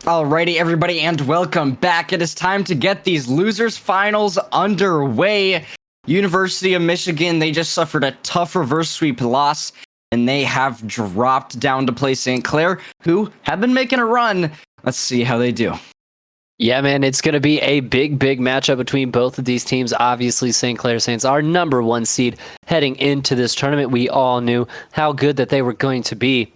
Alrighty, everybody, and welcome back. It is time to get these losers finals underway. University of Michigan, they just suffered a tough reverse sweep loss, and they have dropped down to play St. Clair, who have been making a run. Let's see how they do. Yeah, man, it's going to be a big matchup between both of these teams. Obviously, St. Clair Saints, our #1 seed heading into this tournament. We all knew how good that they were going to be.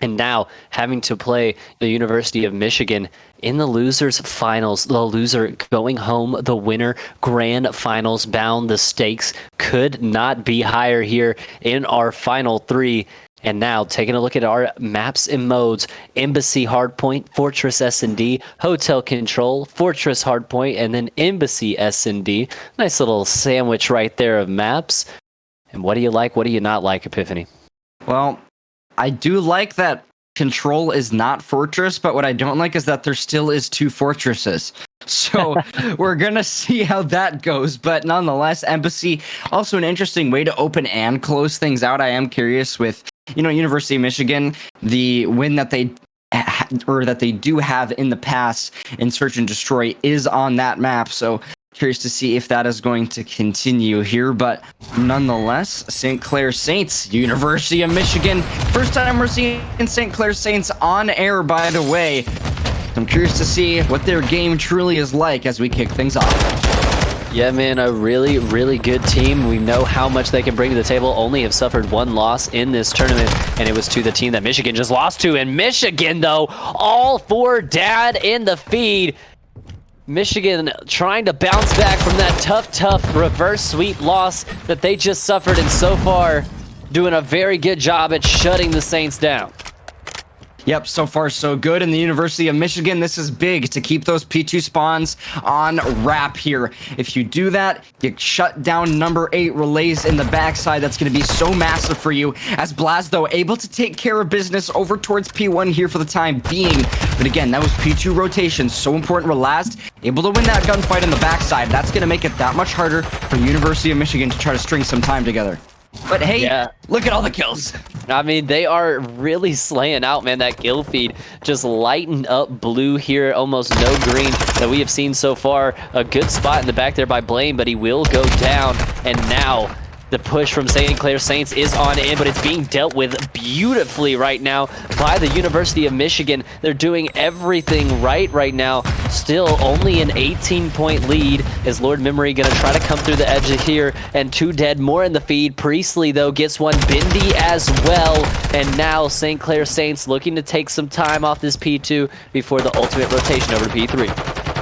And now having to play the University of Michigan in the losers finals, the loser going home, the winner grand finals bound. The stakes could not be higher here in our final three. And now taking a look at our maps and modes: Embassy Hardpoint, Fortress S&D, Hotel Control, Fortress Hardpoint, and then Embassy S&D. Nice little sandwich right there of maps. And what do you like? What do you not like, Epiphany? Well, I do like that Control is not Fortress, but what I don't like is that there still is 2 fortresses. So we're going to see how that goes. But nonetheless, Embassy, also an interesting way to open and close things out. I am curious with, University of Michigan, the win that they do have in the past in Search and Destroy is on that map. So curious to see if that is going to continue here, but nonetheless, St. Clair Saints, University of Michigan. First time we're seeing St. Clair Saints on air, by the way. I'm curious to see what their game truly is like as we kick things off. Yeah, man, a really good team. We know how much they can bring to the table. Only have suffered 1 loss in this tournament, and it was to the team that Michigan just lost to. And Michigan, though, all for dad in the feed. Michigan trying to bounce back from that tough reverse sweep loss that they just suffered, and so far doing a very good job at shutting the Saints down. Yep, so far so good. In the University of Michigan, this is big to keep those P2 spawns on wrap here. If you do that, you shut down number 8 relays in the backside. That's going to be so massive for you. As Blaz, though, able to take care of business over towards P1 here for the time being. But again, that was P2 rotation. So important. Relazed able to win that gunfight in the backside. That's going to make it that much harder for University of Michigan to try to string some time together. But hey, yeah, look at all the kills. I mean, they are really slaying out, man. That kill feed just lightened up blue here. Almost no green that we have seen so far. A good spot in the back there by Blame, but he will go down. And now the push from St. Clair Saints is on in, but it's being dealt with beautifully right now by the University of Michigan. They're doing everything right now. Still only an 18-point lead. Is Lord Memory going to try to come through the edge here? And 2 dead, more in the feed. Priestley, though, gets 1. Bindi as well. And now St. Clair Saints looking to take some time off this P2 before the ultimate rotation over to P3.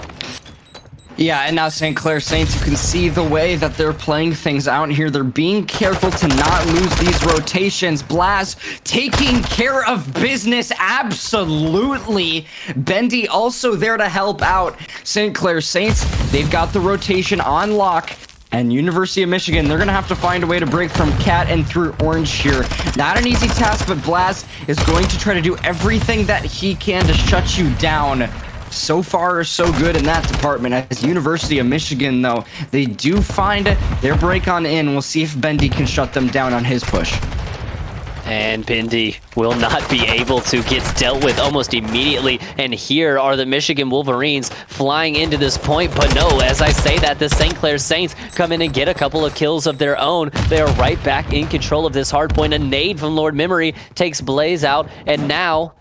Yeah, and now St. Clair Saints, you can see the way that they're playing things out here. They're being careful to not lose these rotations. Blaz taking care of business, absolutely. Bendy also there to help out. St. Clair Saints, they've got the rotation on lock. And University of Michigan, they're going to have to find a way to break from Cat and through Orange here. Not an easy task, but Blaz is going to try to do everything that he can to shut you down. So far, so good in that department. As University of Michigan, though, they do find their break on in. We'll see if Bendy can shut them down on his push. And Bindi will not be able to, gets dealt with almost immediately. And here are the Michigan Wolverines flying into this point. But no, as I say that, the St. Clair Saints come in and get a couple of kills of their own. They are right back in control of this hard point. A nade from Lord Memory takes Blaze out. And now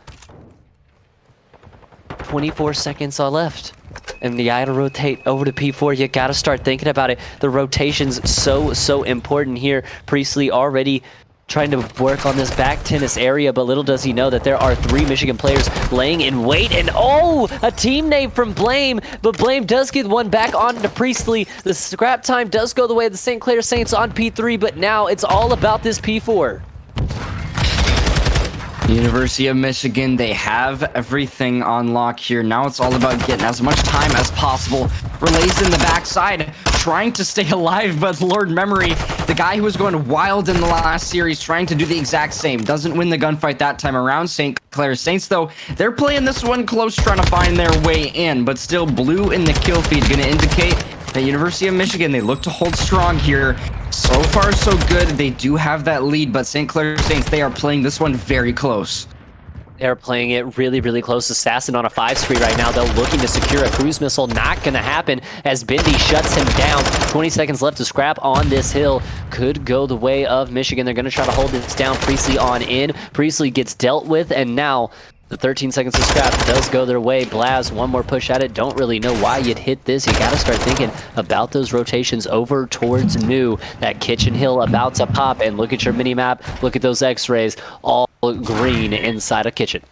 24 seconds are left. And you gotta rotate over to P4. You gotta start thinking about it. The rotation's so important here. Priestley already trying to work on this back tennis area, but little does he know that there are 3 Michigan players laying in wait. And oh, a team name from Blame, but Blame does get 1 back onto Priestley. The scrap time does go the way of the St. Clair Saints on P3, but now it's all about this P4. University of Michigan, they have everything on lock here. Now it's all about getting as much time as possible. Relays in the backside, trying to stay alive, but Lord Memory, the guy who was going wild in the last series, trying to do the exact same. Doesn't win the gunfight that time around. St. Clair Saints, though, they're playing this one close, trying to find their way in, but still blue in the kill feed, going to indicate that University of Michigan, they look to hold strong here. So far, so good. They do have that lead, but St. Clair Saints, they are playing this one very close. They're playing it really, really close. Assassin on a 5 spree right now, though, looking to secure a cruise missile. Not going to happen as Bindi shuts him down. 20 seconds left to scrap on this hill. Could go the way of Michigan. They're going to try to hold this down. Priestley on in. Priestley gets dealt with, and now the 13 seconds to scrap does go their way. Blaz, one more push at it. Don't really know why you'd hit this. You got to start thinking about those rotations over towards New. That kitchen hill about to pop, and look at your mini-map. Look at those x-rays. All green inside a kitchen.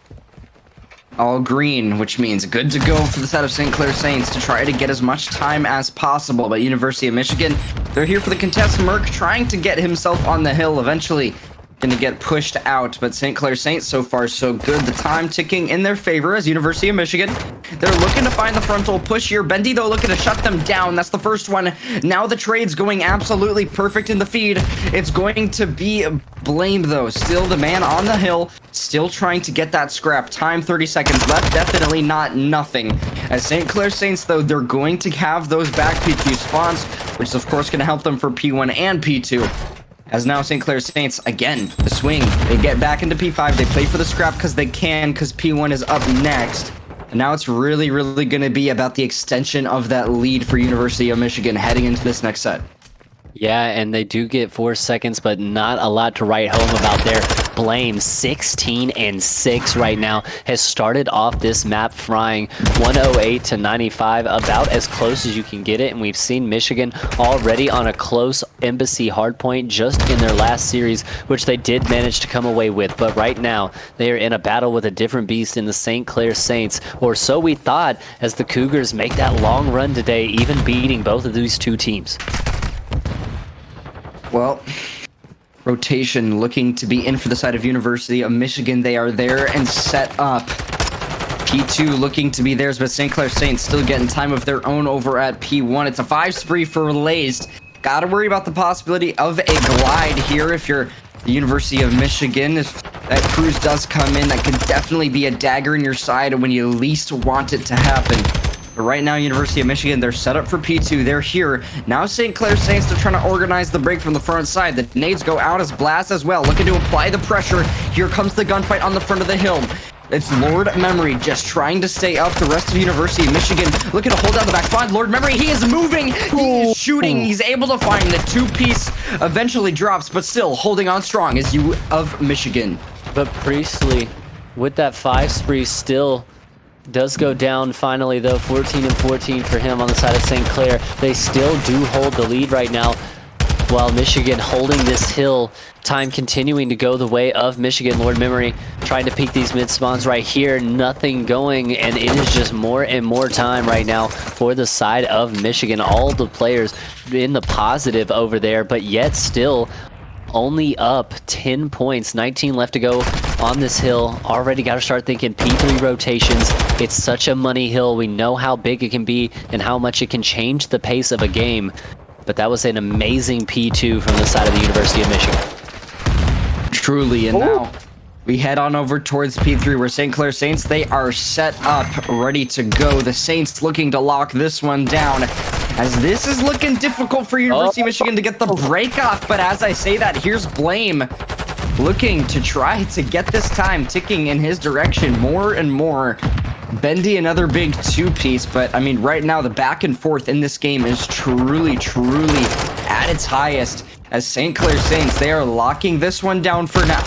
All green, which means good to go for the side of St. Clair Saints to try to get as much time as possible. But University of Michigan, they're here for the contest. Merc trying to get himself on the hill eventually. Going to get pushed out, but St. Clair Saints so far so good. The time ticking in their favor as University of Michigan. They're looking to find the frontal push here. Bendy, though, looking to shut them down. That's the first one. Now the trade's going absolutely perfect in the feed. It's going to be Blame, though. Still the man on the hill. Still trying to get that scrap. Time 30 seconds left. Definitely not nothing. As St. Clair Saints, though, they're going to have those back P2 spawns, which is, of course, going to help them for P1 and P2. As now St. Clair Saints, again, the swing. They get back into P5. They play for the scrap because they can, because P1 is up next. And now it's really, really going to be about the extension of that lead for University of Michigan heading into this next set. Yeah, and they do get 4 seconds, but not a lot to write home about there. Blame 16-6 right now has started off this map frying 108 to 95, about as close as you can get it. And we've seen Michigan already on a close Embassy hardpoint just in their last series, which they did manage to come away with. But right now they are in a battle with a different beast in the St. Clair Saints, or so we thought, as the Cougars make that long run today, even beating both of these two teams. Well, rotation looking to be in for the side of University of Michigan. They are there and set up. P2 looking to be theirs, but St. Clair Saints still getting time of their own over at P1. It's a 5 spree for Lazed. Gotta worry about the possibility of a glide here if you're the University of Michigan. If that cruise does come in, that could definitely be a dagger in your side when you least want it to happen. But right now, University of Michigan, they're set up for P2. They're here. Now St. Clair Saints, they're trying to organize the break from the front side. The nades go out as Blast as well, looking to apply the pressure. Here comes the gunfight on the front of the hill. It's Lord Memory just trying to stay up. The rest of University of Michigan looking to hold down the back spot. Lord Memory, he is moving. He is shooting. He's able to find the 2-piece. Eventually drops, but still holding on strong as U of Michigan. But Priestley, with that 5 spree, still does go down finally, though. 14-14 for him on the side of St. Clair. They still do hold the lead right now, while Michigan holding this hill. Time continuing to go the way of Michigan. Lord Memory trying to peek these mid spawns right here. Nothing going, and it is just more and more time right now for the side of Michigan. All the players in the positive over there, but yet still only up 10 points. 19 left to go on this hill. Already got to start thinking P3 rotations. It's such a money hill. We know how big it can be and how much it can change the pace of a game. But that was an amazing P2 from the side of the University of Michigan. Truly, and now we head on over towards P3 where St. Clair Saints, they are set up, ready to go. The Saints looking to lock this one down, as this is looking difficult for University of Michigan to get the break off. But as I say that, here's Blame looking to try to get this time ticking in his direction more and more. Bendy, another big 2-piece, but I mean, right now the back and forth in this game is truly at its highest, as St. Clair Saints, they are locking this one down for now.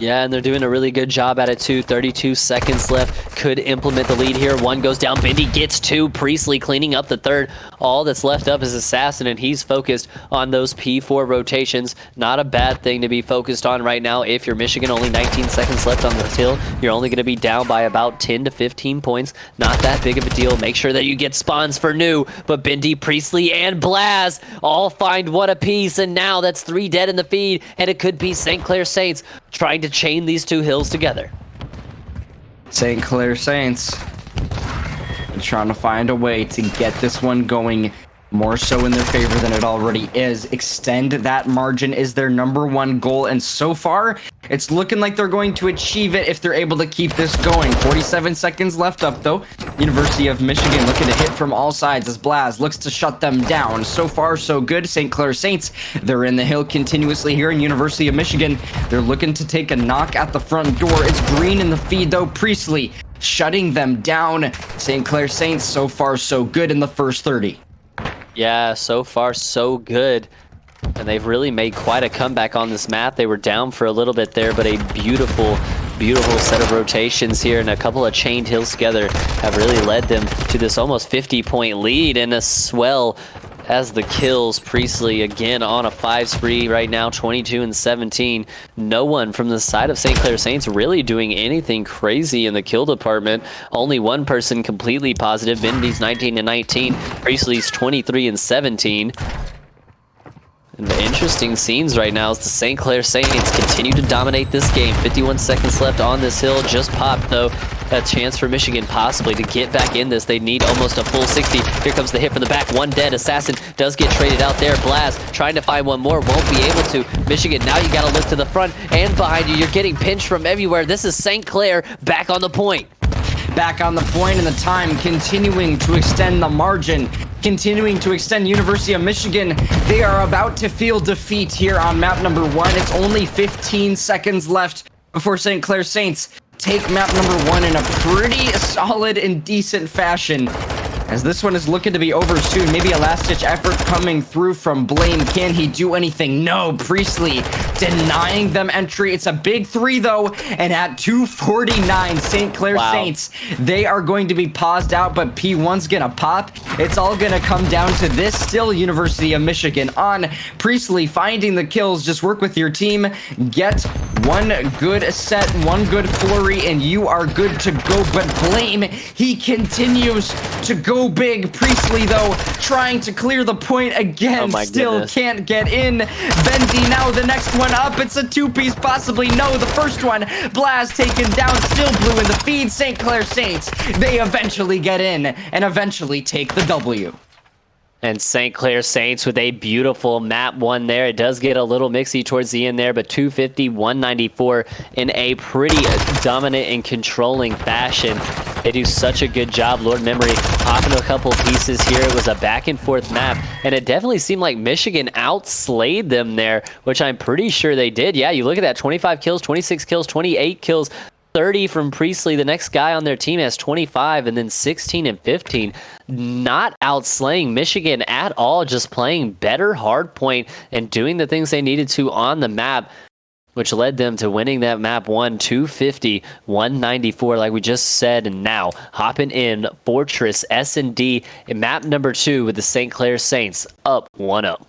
Yeah, and they're doing a really good job at it too. 32 seconds left. Could implement the lead here. One goes down. Bendy gets 2. Priestley cleaning up the 3rd. All that's left up is Assassin, and he's focused on those P4 rotations. Not a bad thing to be focused on right now. If you're Michigan, only 19 seconds left on the hill. You're only going to be down by about 10 to 15 points. Not that big of a deal. Make sure that you get spawns for New. But Bendy, Priestley, and Blaz all find one apiece, and now that's 3 dead in the feed, and it could be St. Clair Saints trying to chain these 2 hills together. St. Clair Saints trying to find a way to get this one going more so in their favor than it already is. Extend that margin is their #1 goal, and so far, it's looking like they're going to achieve it if they're able to keep this going. 47 seconds left up, though. University of Michigan looking to hit from all sides as Blaz looks to shut them down. So far, so good. St. Clair Saints, they're in the hill continuously here in University of Michigan. They're looking to take a knock at the front door. It's green in the feed, though. Priestley shutting them down. St. Clair Saints, so far, so good in the first 30. Yeah, so far so good. And they've really made quite a comeback on this map. They were down for a little bit there, but a beautiful, beautiful set of rotations here and a couple of chained hills together have really led them to this almost 50-point lead and a swell as the kills. Priestley again on a 5 spree right now, 22 and 17. No one from the side of St. Clair Saints really doing anything crazy in the kill department. Only one person completely positive. Bendy's 19 and 19. Priestley's 23 and 17. And the interesting scenes right now is the St. Clair Saints continue to dominate this game. 51 seconds left on this hill. Just popped, though. A chance for Michigan possibly to get back in this. They need almost a full 60. Here comes the hit from the back. One dead. Assassin does get traded out there. Blaz trying to find one more. Won't be able to. Michigan, now you got to look to the front and behind you. You're getting pinched from everywhere. This is St. Clair back on the point. Back on the point, and the time continuing to extend the margin. Continuing to extend University of Michigan. They are about to feel defeat here on map #1. It's only 15 seconds left before St. Clair Saints take map #1 in a pretty solid and decent fashion. As this one is looking to be over soon. Maybe a last-ditch effort coming through from Blame. Can he do anything? No. Priestley denying them entry. It's a big 3, though. And at 2:49, St. Clair Saints, they are going to be paused out, but P1's going to pop. It's all going to come down to this. Still University of Michigan on. Priestley finding the kills. Just work with your team. Get one good set, one good flurry, and you are good to go. But Blame, he continues to go big. Priestley, though, trying to clear the point again. Still can't get in. Bendy now the next one up. It's a 2-piece, possibly. No, the first one. Blaz taken down. Still blue in the feed. St. Clair Saints, they eventually get in and eventually take the W. And St. Clair Saints with a beautiful map 1 there. It does get a little mixy towards the end there, but 250, 194 in a pretty dominant and controlling fashion. They do such a good job. Lord Memory popping a couple pieces here. It was a back and forth map, and it definitely seemed like Michigan outslayed them there, which I'm pretty sure they did. Yeah, you look at that, 25 kills, 26 kills, 28 kills. 30 from Priestley. The next guy on their team has 25, and then 16 and 15. Not outslaying Michigan at all, just playing better hardpoint and doing the things they needed to on the map, which led them to winning that map 1, 250, 194, like we just said. And now hopping in Fortress S&D in map #2 with the St. Clair Saints up 1-0.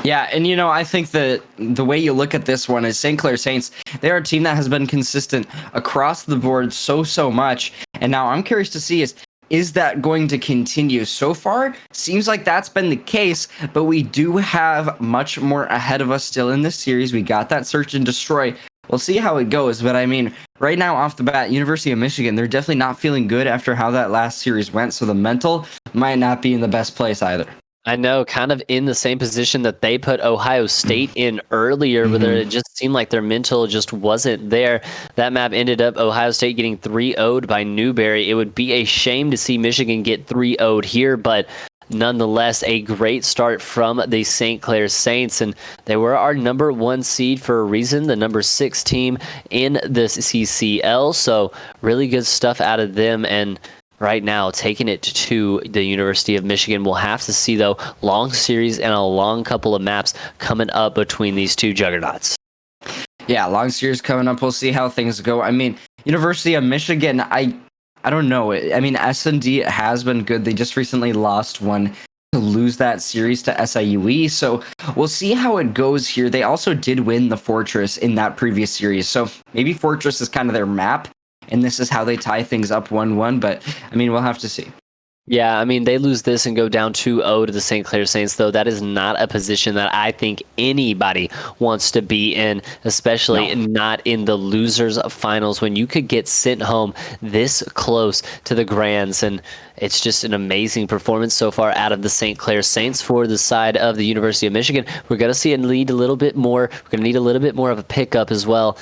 Yeah, and you know, I think that the way you look at this one is St. Clair Saints, they're a team that has been consistent across the board so much. And now I'm curious to see is that going to continue? So far, seems like that's been the case, but we do have much more ahead of us still in this series. We got that search and destroy. We'll see how it goes, but I mean, right now off the bat, University of Michigan, they're definitely not feeling good after how that last series went, so the mental might not be in the best place either. I know, kind of in the same position that they put Ohio State in earlier, where it just seemed like their mental just wasn't there. That map ended up Ohio State getting 3-0'd by Newberry. It would be a shame to see Michigan get 3-0'd here, but nonetheless, a great start from the St. Clair Saints, and they were our #1 seed for a reason, the #6 team in the CCL, so really good stuff out of them. And right now, taking it to the University of Michigan. We'll have to see, though, long series and a long couple of maps coming up between these two juggernauts. Yeah, long series coming up. We'll see how things go. I mean, University of Michigan, I don't know. I mean, S&D has been good. They just recently lost one to lose that series to SIUE. So we'll see how it goes here. They also did win the Fortress in that previous series. So maybe Fortress is kind of their map. And this is how they tie things up 1-1, but I mean, we'll have to see. Yeah, I mean, they lose this and go down 2-0 to the St. Clair Saints, though. That is not a position that I think anybody wants to be in, especially No. not in the losers finals when you could get sent home this close to the Grands. And it's just an amazing performance so far out of the St. Clair Saints. For the side of the University of Michigan, we're going to see it lead a little bit more. We're going to need a little bit more of a pickup as well.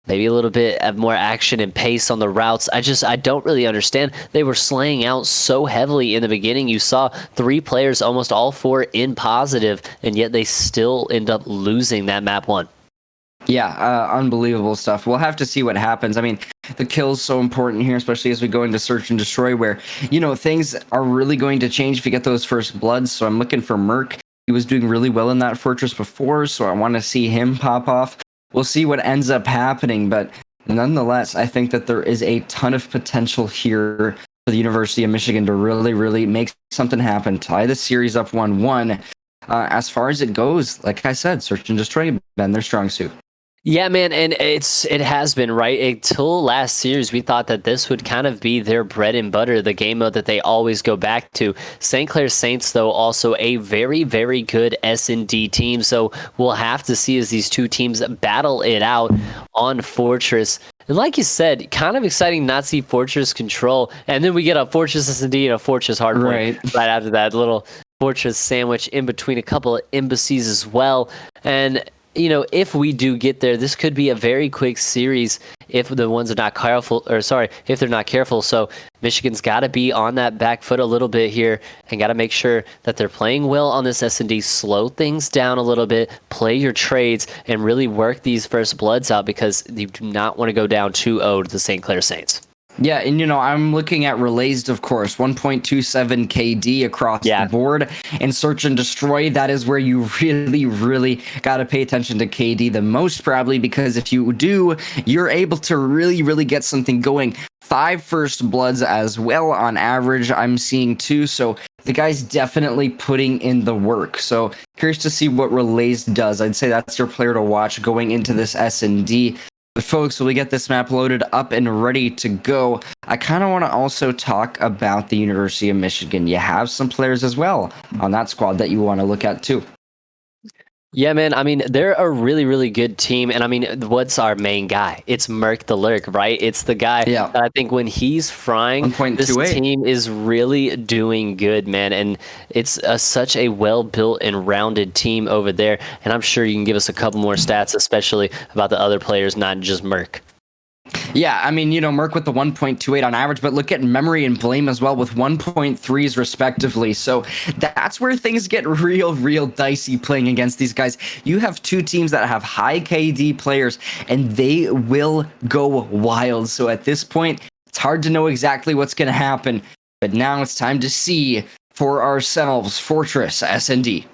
Maybe a little bit of more action and pace on the routes. I don't really understand. They were slaying out so heavily in the beginning. You saw 3 players, almost all 4 in positive, and yet they still end up losing that map 1. Yeah, unbelievable stuff. We'll have to see what happens. I mean, the kill's so important here, especially as we go into search and destroy, where, things are really going to change if you get those first bloods. So I'm looking for Merc. He was doing really well in that fortress before, so I want to see him pop off. We'll see what ends up happening, but nonetheless, I think that there is a ton of potential here for the University of Michigan to really, really make something happen, tie the series up 1-1. As far as it goes, like I said, search and destroy been their strong suit. Yeah, man, and it has been, right? Until last series, we thought that this would kind of be their bread and butter, the game mode that they always go back to. St. Clair Saints, though, also a very, very good S&D team, so we'll have to see as these two teams battle it out on Fortress. And like you said, kind of exciting not to see Fortress Control, and then we get a Fortress S&D and a Fortress Hardpoint right after that little Fortress sandwich in between a couple of embassies as well. And if we do get there, this could be a very quick series if the ones are not careful, if they're not careful. So Michigan's got to be on that back foot a little bit here and got to make sure that they're playing well on this S&D, slow things down a little bit, play your trades, and really work these first bloods out because you do not want to go down 2-0 to the St. Clair Saints. Yeah, and I'm looking at relays, of course, 1.27 KD across the board. And search and destroy, that is where you really, really got to pay attention to KD the most, probably, because if you do, you're able to really, really get something going. 5 first bloods as well on average, I'm seeing too. So the guy's definitely putting in the work. So curious to see what relays does. I'd say that's your player to watch going into this S&D. But folks, will we get this map loaded up and ready to go? I kind of want to also talk about the University of Michigan. You have some players as well on that squad that you want to look at too. Yeah, man. I mean, they're a really, really good team. And I mean, what's our main guy? It's Merc the Lurk, right? It's the guy that I think when he's frying, this team is really doing good, man. And it's such a well-built and rounded team over there. And I'm sure you can give us a couple more stats, especially about the other players, not just Merc. Yeah, I mean, Merc with the 1.28 on average, but look at Memory and Blame as well with 1.3s respectively. So that's where things get real dicey playing against these guys. You have two teams that have high KD players, and they will go wild. So at this point, it's hard to know exactly what's going to happen. But now it's time to see for ourselves Fortress S&D.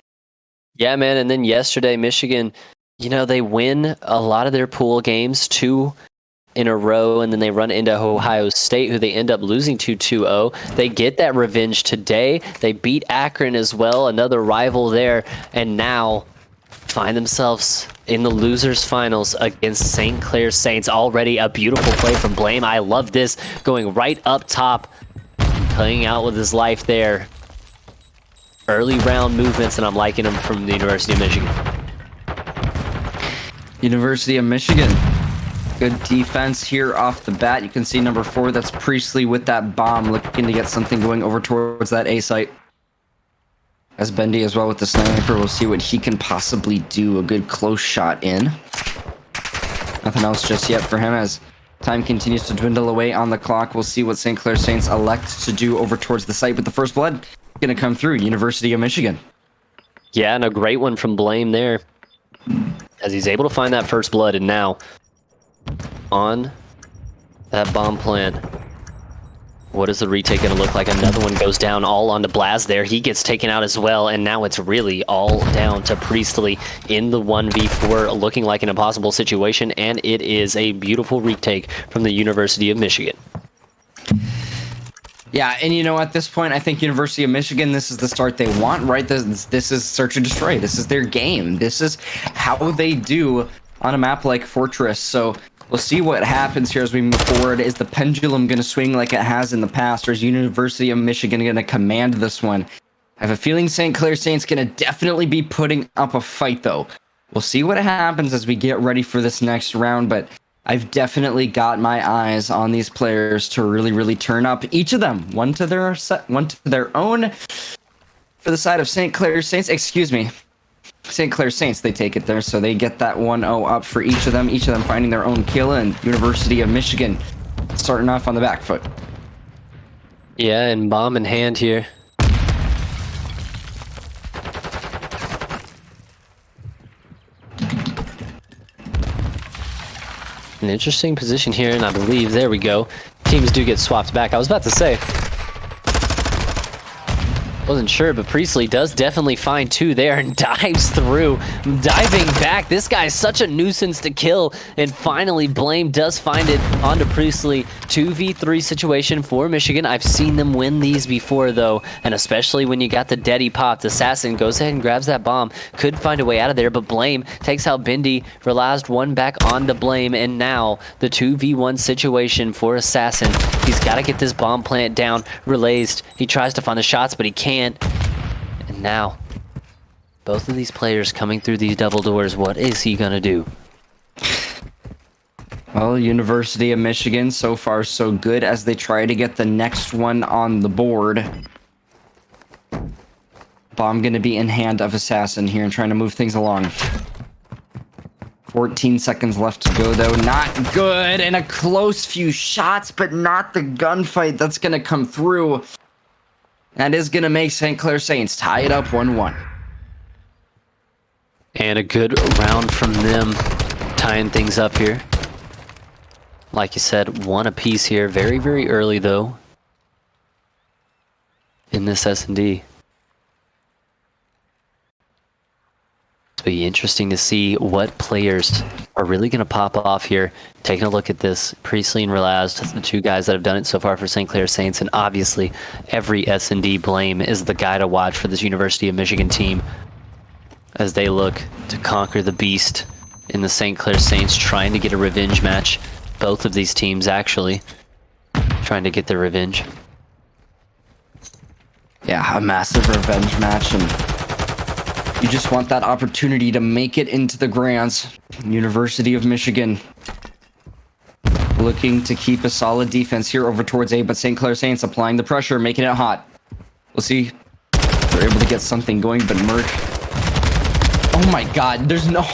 Yeah, man. And then yesterday, Michigan, they win a lot of their pool games, 2 in a row, and then they run into Ohio State, who they end up losing to 2-0. They get that revenge today. They beat Akron as well, another rival there, and now find themselves in the losers finals against St. Clair Saints. Already a beautiful play from Blame. I love this, going right up top, playing out with his life there. Early round movements, and I'm liking them from the University of Michigan. University of Michigan. Good defense here off the bat. You can see number 4, that's Priestley with that bomb, looking to get something going over towards that A site. As Bendy as well with the sniper. We'll see what he can possibly do. A good close shot in. Nothing else just yet for him as time continues to dwindle away on the clock. We'll see what St. Clair Saints elect to do over towards the site with the first blood. Going to come through, University of Michigan. Yeah, and a great one from Blame there. As he's able to find that first blood, and now on that bomb plant, what is the retake going to look like? Another one goes down all onto Blaz there. He gets taken out as well, and now it's really all down to Priestley in the 1v4, looking like an impossible situation, and it is a beautiful retake from the University of Michigan. Yeah, and at this point, I think University of Michigan, this is the start they want, right? This is search and destroy. This is their game. This is how they do on a map like Fortress. So We'll see what happens here as we move forward. Is the pendulum going to swing like it has in the past, or is University of Michigan going to command this one? I have a feeling St. Clair Saints going to definitely be putting up a fight, though. We'll see what happens as we get ready for this next round, but I've definitely got my eyes on these players to really turn up. Each of them, one to their own. For the side of St. Clair Saints, excuse me. St. Clair Saints, they take it there, so they get that 1-0 up for each of them finding their own kill, and University of Michigan starting off on the back foot. Yeah, and bomb in hand here. An interesting position here, and I believe, there we go. Teams do get swapped back. I was about to say, wasn't sure, but Priestley does definitely find two there and dives through. Diving back, this guy is such a nuisance to kill, and finally Blame does find it onto Priestley. 2v3 situation for Michigan. I've seen them win these before, though, and especially when you got the deady popped. Assassin goes ahead and grabs that bomb. Could find a way out of there, but Blame takes out Bindi. Relazed one back onto Blame, and now the 2v1 situation for Assassin. He's got to get this bomb plant down. Relazed, he tries to find the shots, but he can't. And now, both of these players coming through these double doors, what is he gonna do? Well, University of Michigan, so far so good as they try to get the next one on the board. Bomb gonna be in hand of Assassin here and trying to move things along. 14 seconds left to go, though. Not good, and a close few shots, but not the gunfight that's gonna come through. That is going to make St. Clair Saints tie it up 1-1. And a good round from them, tying things up here. Like you said, one apiece here. Very early, though, in this S&D. It'll be interesting to see what players are really going to pop off here. Taking a look at this, Priestley and Relazed, the two guys that have done it so far for St. Clair Saints, and obviously every S&D Blame is the guy to watch for this University of Michigan team as they look to conquer the beast in the St. Clair Saints, trying to get a revenge match. Both of these teams actually trying to get their revenge. Yeah, a massive revenge match, and you just want that opportunity to make it into the grands. University of Michigan looking to keep a solid defense here over towards A, but St. Clair Saints applying the pressure, making it hot. We'll see if they're able to get something going, but Merc... Oh my god, there's no...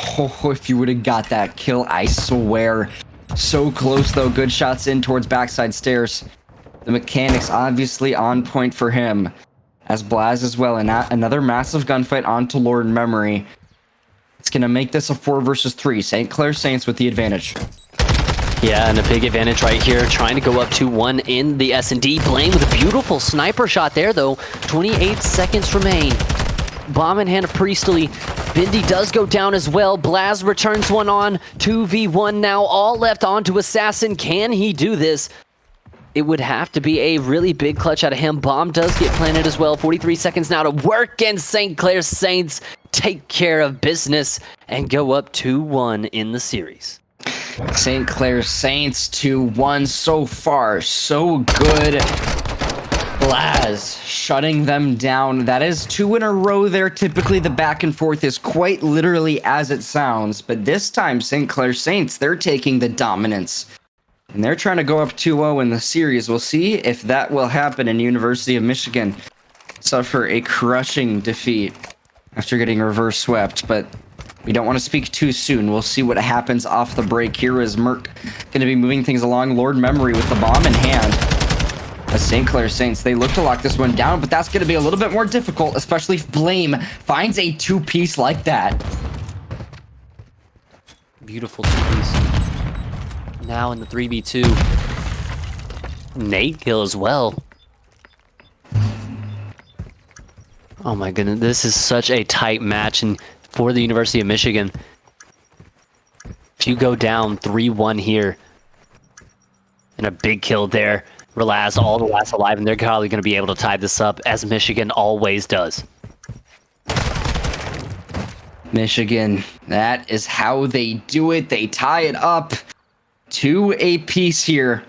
If you would have got that kill, I swear. So close, though. Good shots in towards backside stairs. The mechanics obviously on point for him. As Blaz as well, and another massive gunfight onto Lord Memory. It's going to make this a 4 versus 3. St. Clair Saints with the advantage. Yeah, and a big advantage right here, trying to go up 2-1 in the S&D. Blame with a beautiful sniper shot there, though. 28 seconds remain. Bomb in hand of Priestley. Bindi does go down as well. Blaz returns one on. 2v1 now, all left onto Assassin. Can he do this? It would have to be a really big clutch out of him. Bomb does get planted as well. 43 seconds now to work, and St. Clair Saints take care of business and go up 2-1 in the series. St. Clair Saints 2-1. So far, so good. Blaz shutting them down. That is 2 in a row there. Typically, the back and forth is quite literally as it sounds, but this time, St. Clair Saints, they're taking the dominance. And they're trying to go up 2-0 in the series. We'll see if that will happen. In University of Michigan suffer a crushing defeat after getting reverse swept, but we don't want to speak too soon. We'll see what happens off the break. Here is Merc going to be moving things along. Lord Memory with the bomb in hand. As St. Clair Saints, they look to lock this one down, but that's going to be a little bit more difficult, especially if Blame finds a 2-piece like that. Beautiful 2-piece. Now in the 3v2. Nate kill as well. Oh my goodness, this is such a tight match, and for the University of Michigan, if you go down 3-1 here, and a big kill there, Relaz all the last alive, and they're probably going to be able to tie this up, as Michigan always does. Michigan, that is how they do it. They tie it up. 2 apiece here.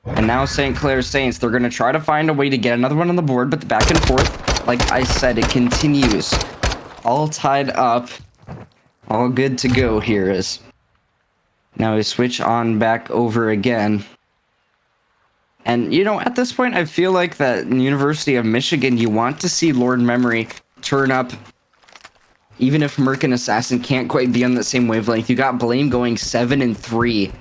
And now St. Clair Saints, they're going to try to find a way to get another one on the board, but the back and forth, like I said, it continues. All tied up. All good to go here is. Now we switch on back over again. And, you know, at this point, I feel like that in the University of Michigan, you want to see Lord Memory turn up. Even if Merc and Assassin can't quite be on the same wavelength. You got Blame going 7-3.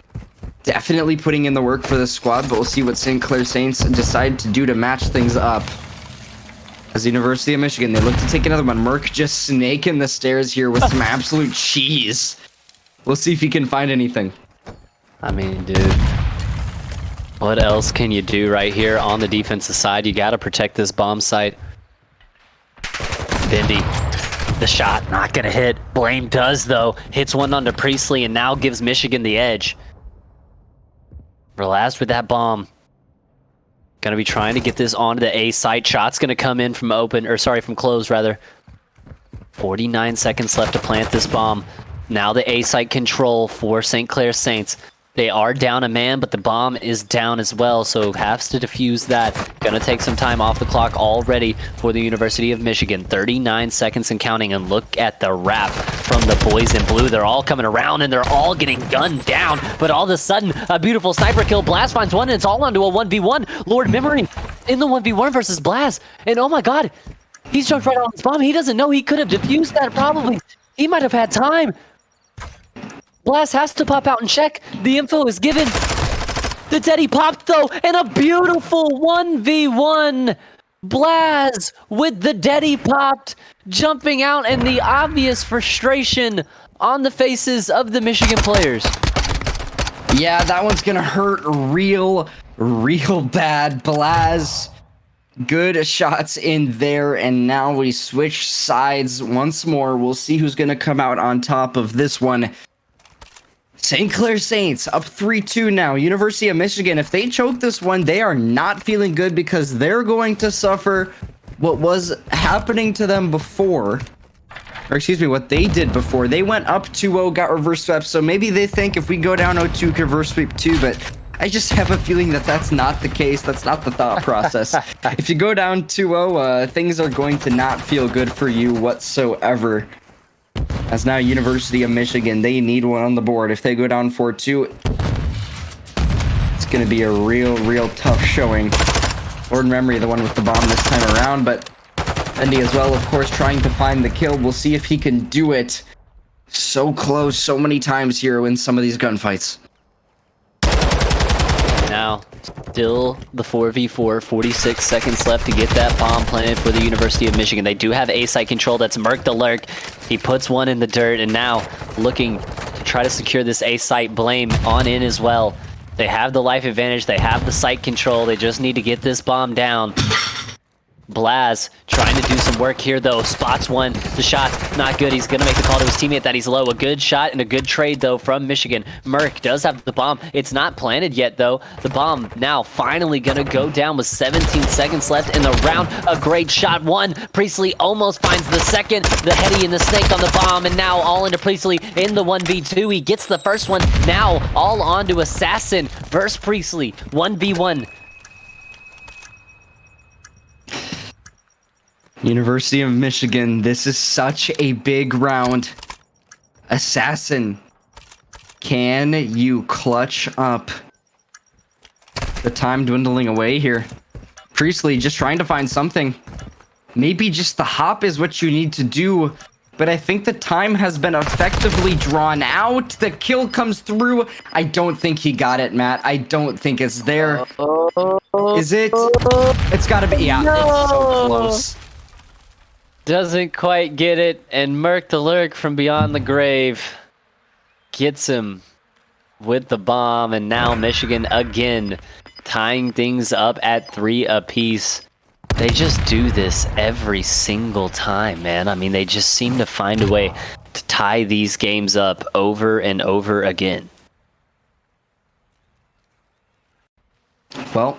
Definitely putting in the work for the squad, but we'll see what St. Clair Saints decide to do to match things up. As the University of Michigan, they look to take another one. Merc just snaking the stairs here with some absolute cheese. We'll see if he can find anything. I mean, dude, what else can you do right here on the defensive side? You got to protect this bomb site. Bendy, the shot, not going to hit. Blame does, though. Hits one onto Priestley and now gives Michigan the edge. Relast with that bomb. Going to be trying to get this onto the A site. Shot's going to come in from open, or sorry, from close, rather. 49 seconds left to plant this bomb. Now the A site control for St. Clair Saints. They are down a man, but the bomb is down as well, so has to defuse that. Gonna take some time off the clock already for the University of Michigan. 39 seconds and counting, and look at the wrap from the boys in blue. They're all coming around, and they're all getting gunned down, but all of a sudden, a beautiful sniper kill. Blast finds one, and it's all onto a 1v1. Lord Memory in the 1v1 versus Blast, and oh my god, he's jumped right on his bomb. He doesn't know he could have defused that, probably. He might have had time. Blast has to pop out and check. The info is given. The Teddy popped, though, and a beautiful 1v1. Blaz with the Teddy popped, jumping out, and the obvious frustration on the faces of the Michigan players. Yeah, that one's gonna hurt real bad. Blaz, good shots in there, and now we switch sides once more. We'll see who's gonna come out on top of this one. St. Clair Saints up 3-2 now. University of Michigan, if they choke this one, they are not feeling good because they're going to suffer what was happening to them before. Or excuse me, what they did before. They went up 2-0, got reverse swept, so maybe they think if we go down 0-2, can reverse sweep too, but I just have a feeling that that's not the case. That's not the thought process. If you go down 2-0, things are going to not feel good for you whatsoever. As now University of Michigan, they need one on the board. If they go down 4-2, it's going to be a real tough showing. Lord Memory, the one with the bomb this time around, but Bendy as well, of course, trying to find the kill. We'll see if he can do it. So close so many times here in some of these gunfights. Now, still the 4v4, 46 seconds left to get that bomb planted for the University of Michigan. They do have A-site control. That's Merc the Lurk. He puts one in the dirt, and now looking to try to secure this A-site. Blame on in as well. They have the life advantage. They have the site control. They just need to get this bomb down. Blaz trying to do some work here, though. Spots one. The shot's not good. He's going to make the call to his teammate that he's low. A good shot and a good trade, though, from Michigan. Merc does have the bomb. It's not planted yet, though. The bomb now finally going to go down with 17 seconds left in the round. A great shot. One. Priestley almost finds the second. The heady and the snake on the bomb, and now all into Priestley in the 1v2. He gets the first one. Now all onto Assassin versus Priestley. 1v1. University of Michigan, this is such a big round. Assassin, can you clutch up? The time dwindling away here. Priestley just trying to find something. Maybe just the hop is what you need to do, but I think the time has been effectively drawn out. The kill comes through. I don't think he got it, Matt. I don't think it's there. Is it? It's gotta be. Yeah, it's so close. Doesn't quite get it, and Merc the Lurk from beyond the grave gets him with the bomb, and now Michigan again tying things up at 3 apiece. They just do this every single time, man. I mean, they just seem to find a way to tie these games up over and over again. Well,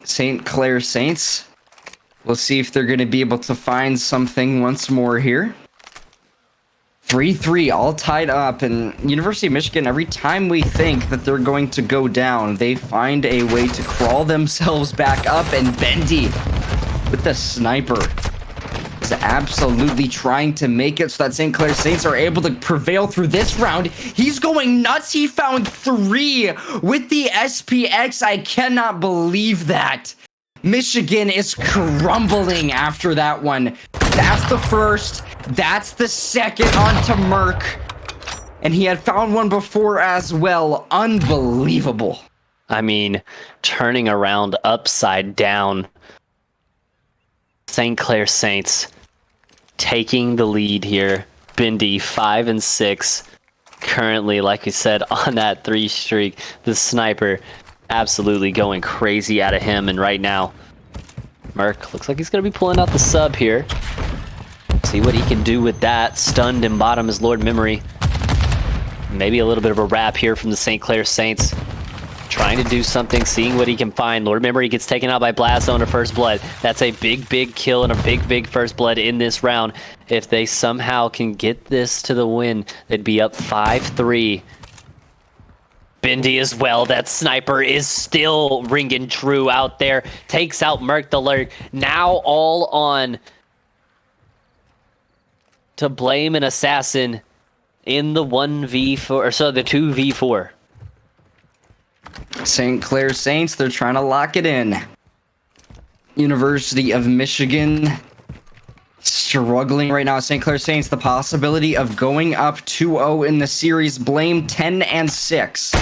St. Clair Saints. We'll see if they're going to be able to find something once more here. 3-3, all tied up, and University of Michigan, every time we think that they're going to go down, they find a way to crawl themselves back up, and Bendy with the sniper is absolutely trying to make it so that St. Clair Saints are able to prevail through this round. He's going nuts. He found 3 with the SPX. I cannot believe that. Michigan is crumbling after that one. That's the first. That's the second onto Merc. And he had found one before as well. Unbelievable. I mean, turning around upside down. St. Clair Saints taking the lead here. Bendy 5 and 6. Currently, like we said, on that 3 streak. The sniper absolutely going crazy out of him. And right now, Merc looks like he's going to be pulling out the sub here. See what he can do with that. Stunned in bottom is Lord Memory. Maybe a little bit of a wrap here from the St. Clair Saints. Trying to do something, seeing what he can find. Lord Memory gets taken out by Blast Zone to first blood. That's a big, big kill and a big, big first blood in this round. If they somehow can get this to the win, they'd be up 5-3. Bendy as well. That sniper is still ringing true out there. Takes out Merc the Lurk. Now all on to blame an assassin in the 1v4, or so the 2v4. St. Clair Saints, they're trying to lock it in. University of Michigan struggling right now. St. Clair Saints, the possibility of going up 2-0 in the series. Blame 10 and 6.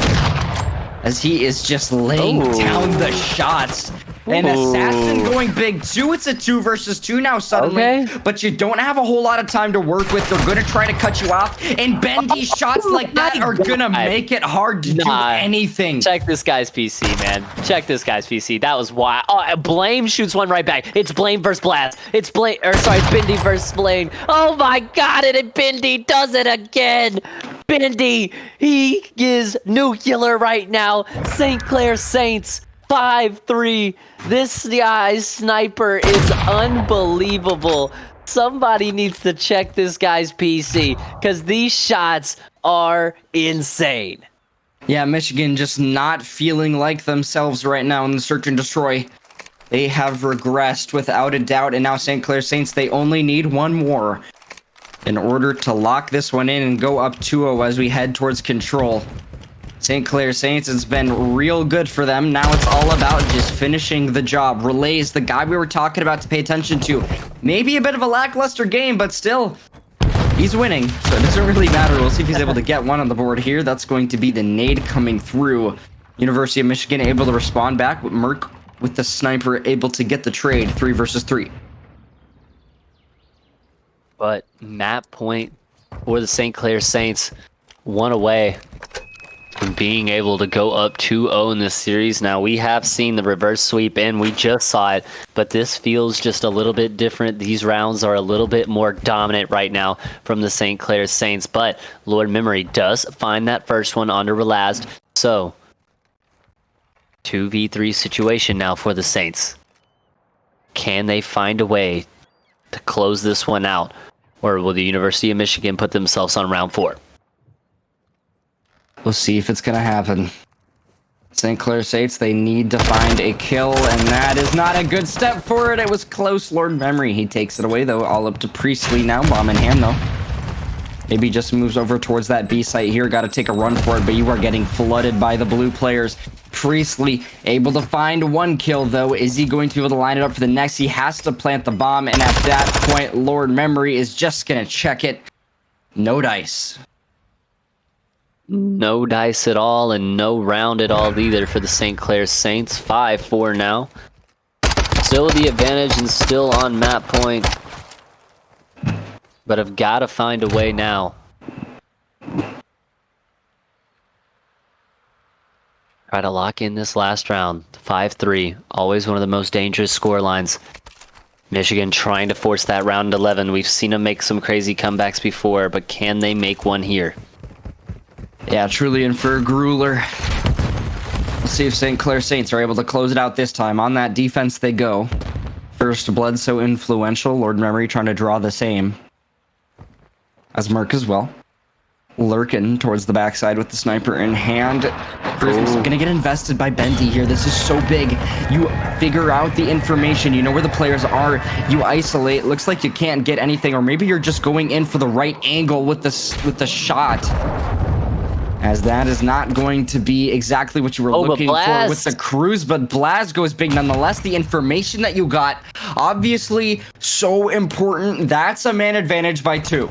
As he is just laying down the shots. And Assassin going big too. It's a 2 versus 2 now suddenly. But you don't have a whole lot of time to work with. They're going to try to cut you off. And Bendy shots like that are going to make it hard to do anything. Check this guy's PC, man. Check this guy's PC. That was wild. Oh, Blame shoots one right back. It's Blame versus Blast. It's Blame, or sorry, it's Bendy versus Blame. Oh my God, and Bendy does it again. Bendy, he is nuclear right now. St. Clair Saints 5-3. This guy's sniper is unbelievable. Somebody needs to check this guy's PC because these shots are insane. Yeah, Michigan just not feeling like themselves right now in the search and destroy. They have regressed without a doubt, and now St. Clair Saints, they only need one more in order to lock this one in and go up 2-0 as we head towards control. St. Clair Saints, it's been real good for them. Now it's all about just finishing the job. Relays, the guy we were talking about to pay attention to. Maybe a bit of a lackluster game, but still, he's winning, so it doesn't really matter. We'll see if he's able to get one on the board here. That's going to be the nade coming through. University of Michigan able to respond back, with Merc with the sniper able to get the trade. 3 versus 3. But map point for the St. Clair Saints, one away from being able to go up 2-0 in this series. Now, we have seen the reverse sweep and we just saw it, but this feels just a little bit different. These rounds are a little bit more dominant right now from the St. Clair Saints, but Lord Memory does find that first one onto Relazed. So, 2v3 situation now for the Saints. Can they find a way to close this one out? Or will the University of Michigan put themselves on round 4? We'll see if it's going to happen. St. Clair Saints, they need to find a kill, and that is not a good step for it. It was close. Lord Memory, he takes it away, though. All up to Priestley now. Bomb in hand, though. Maybe just moves over towards that B site here. Got to take a run for it, but you are getting flooded by the blue players. Priestley able to find one kill, though. Is he going to be able to line it up for the next? He has to plant the bomb, and at that point, Lord Memory is just going to check it. No dice. No dice at all, and no round at all either for the St. Clair Saints. 5-4 now. Still the advantage and still on map point. But have got to find a way now. Try to lock in this last round. 5-3. Always one of the most dangerous score lines. Michigan trying to force that round 11. We've seen them make some crazy comebacks before, but can they make one here? Yeah, truly in for a grueler. Let's see if St. Clair Saints are able to close it out this time. On that defense they go. First blood so influential. Lord Memory trying to draw the same. as Merc as well. Lurking towards the backside with the sniper in hand. Christmas gonna get invested by Bendy here. This is so big. You figure out the information. You know where the players are. You isolate. Looks like you can't get anything, or maybe you're just going in for the right angle with the shot. As that is not going to be exactly what you were looking for with the cruise, but Blaz goes big nonetheless. The information that you got, obviously so important. That's a man advantage by 2.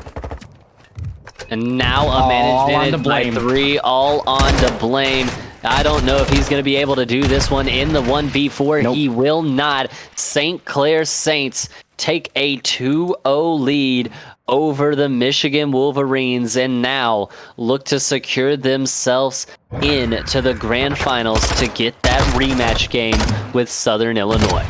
And now a man advantage by 3, all on to Blame. I don't know if he's going to be able to do this one in the 1v4. Nope. He will not. St. Clair Saints take a 2-0 lead over the Michigan Wolverines and now look to secure themselves into the grand finals to get that rematch game with Southern Illinois.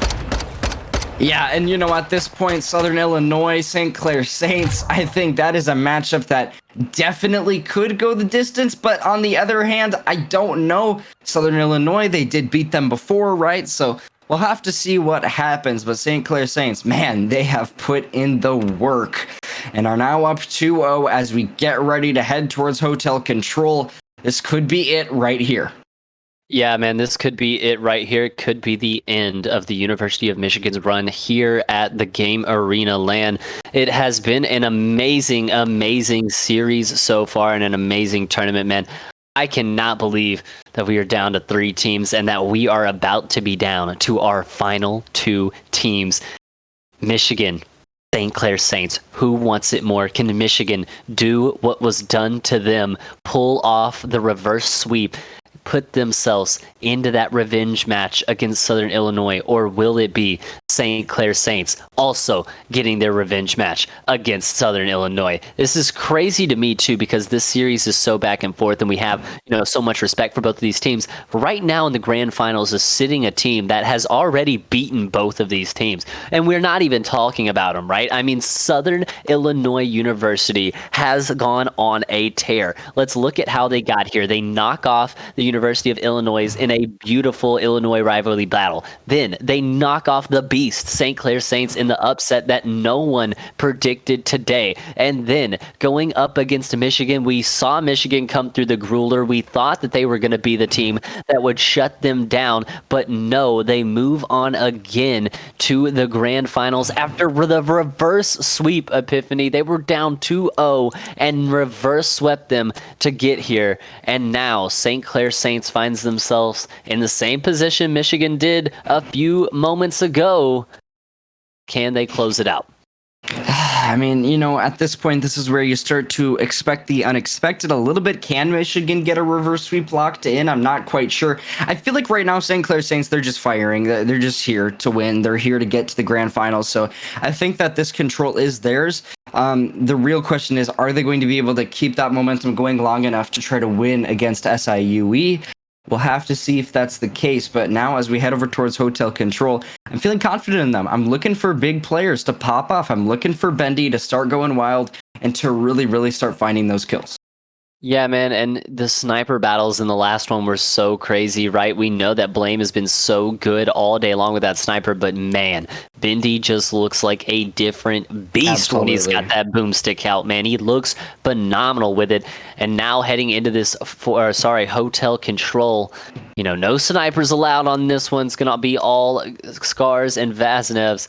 Yeah, and you know, at this point, Southern Illinois, St. Clair Saints, I think that is a matchup that definitely could go the distance, but on the other hand, I don't know. Southern Illinois, they did beat them before, right? So we'll have to see what happens, but St. Clair Saints, man, they have put in the work and are now up 2-0 as we get ready to head towards Hotel Control. This could be it right here. Yeah, man, this could be it right here. It could be the end of the University of Michigan's run here at the Game Arena LAN. It has been an amazing, amazing series so far and an amazing tournament, man. I cannot believe that we are down to 3 teams and that we are about to be down to our final 2 teams. Michigan, St. Clair Saints, who wants it more? Can Michigan do what was done to them, pull off the reverse sweep, put themselves into that revenge match against Southern Illinois, or will it be St. Clair Saints also getting their revenge match against Southern Illinois? This is crazy to me too, because this series is so back and forth and we have, so much respect for both of these teams. Right now in the grand finals is sitting a team that has already beaten both of these teams, and we're not even talking about them, right? I mean, Southern Illinois University has gone on a tear. Let's look at how they got here. They knock off the University of Illinois in a beautiful Illinois rivalry battle. Then they knock off the beast, St. Clair Saints, in the upset that no one predicted today. And then going up against Michigan, we saw Michigan come through the grueler. We thought that they were going to be the team that would shut them down, but no, they move on again to the grand finals after the reverse sweep, Epiphany. They were down 2-0 and reverse swept them to get here. And now St. Clair Saints finds themselves in the same position Michigan did a few moments ago. Can they close it out? I mean, at this point, this is where you start to expect the unexpected a little bit. Can Michigan get a reverse sweep locked in? I'm not quite sure. I feel like right now, St. Clair Saints, they're just firing. They're just here to win. They're here to get to the grand finals. So I think that this control is theirs. The real question is, are they going to be able to keep that momentum going long enough to try to win against SIUE? We'll have to see if that's the case, but now as we head over towards Hotel Control, I'm feeling confident in them. I'm looking for big players to pop off. I'm looking for Bendy to start going wild and to really, really start finding those kills. Yeah, man, and the sniper battles in the last one were so crazy, right? We know that Blame has been so good all day long with that sniper, but man, Bendy just looks like a different beast. Absolutely. When he's got that boomstick out, man. He looks phenomenal with it. And now heading into this, Hotel Control, no snipers allowed on this one. It's going to be all Scars and Vaznevs.